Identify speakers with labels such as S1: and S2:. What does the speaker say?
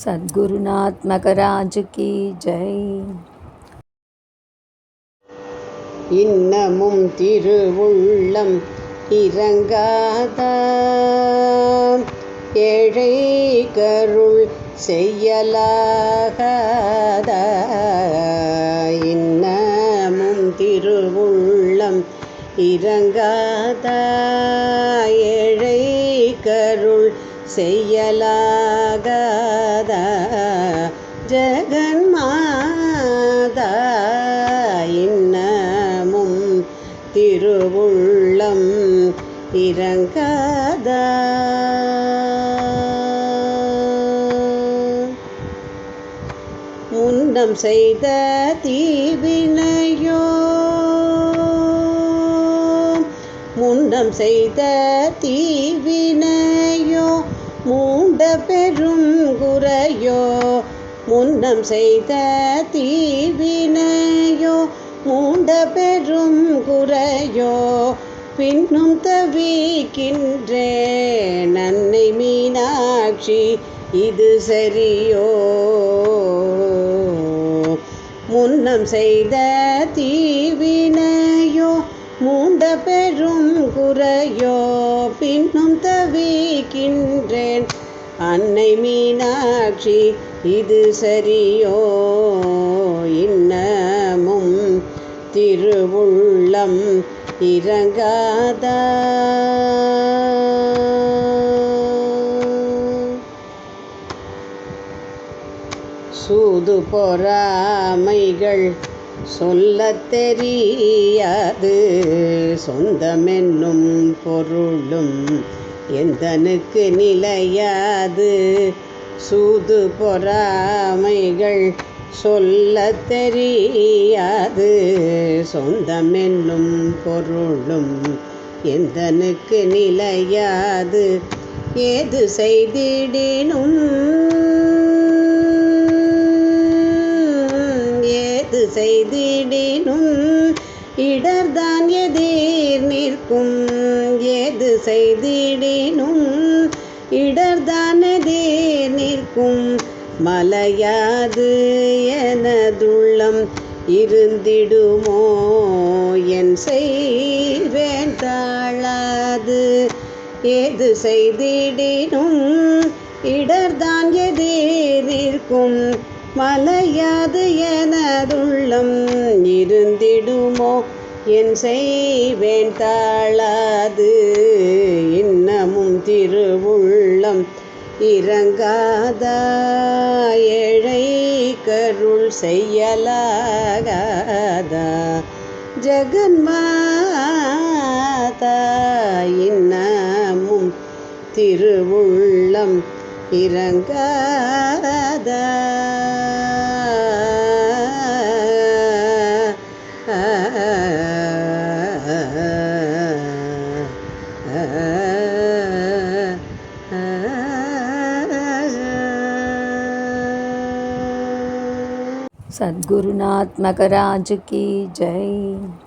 S1: सद्गुरुनाथ मकराज की जय.
S2: இன்னமும் திருவுள்ளம் இறங்காதா ஏழை கருள் செய்யலாகாதா. இன்னமும் திருவுள்ளம் இறங்காதா ஏழை கருள் செய்யலாகாதா. ஜெகன்மாதா இன்னமும் திருவுள்ளம் இறங்காதா. முன்னம் செய்த தீவினையோ முன்னம் செய்த தீவினையோ மூண்ட பெரும் குறையோ. முன்னம் செய்த தீவினையோ மூண்ட பெரும் குறையோ. பின்னும் தவிக்கின்றேன் அன்னை மீனாட்சி இது சரியோ. முன்னம் செய்த தீவினையோ மூண்ட பெரும் குறையோ. பின்னும் தவிக்கின்றேன் அன்னை மீனாட்சி இது சரியோ. இன்னமும் திருவுள்ளம் இறங்காதா. சூது பொறாமைகள் சொல்லத் தெரியாது சொந்தமென்னும் பொருளும் எந்தனுக்கு நிலையாது. சூது பொறாமைகள் சொல்லத் தெரியாது சொந்தமென்னும் பொருளும் எந்தனுக்கு நிலையாது. ஏது செய்திடினும் ஏது செய்திடினும் இடர்தான் எதிர் நிற்கும். ஏது செய்திடினும் இடர்தான் எதிர் நிற்கும். மலையாது எனதுள்ளம் இருந்திடுமோ என் செய்வேன் தாழாது. ஏது செய்திடினும் இடர்தான் எதிர் நிற்கும். மலையாது எனதுள்ளம் இருந்திடுமோ என் செய்வேன் தாழாது. இன்னமும் திருவுள்ளம் இறங்காதா ஏழை கருள் செய்யலாகாதா. ஜெகன்மாதா இன்னமும் திருவுள்ளம் இறங்காதா.
S1: सद्गुरुनाथ मकराज की जय.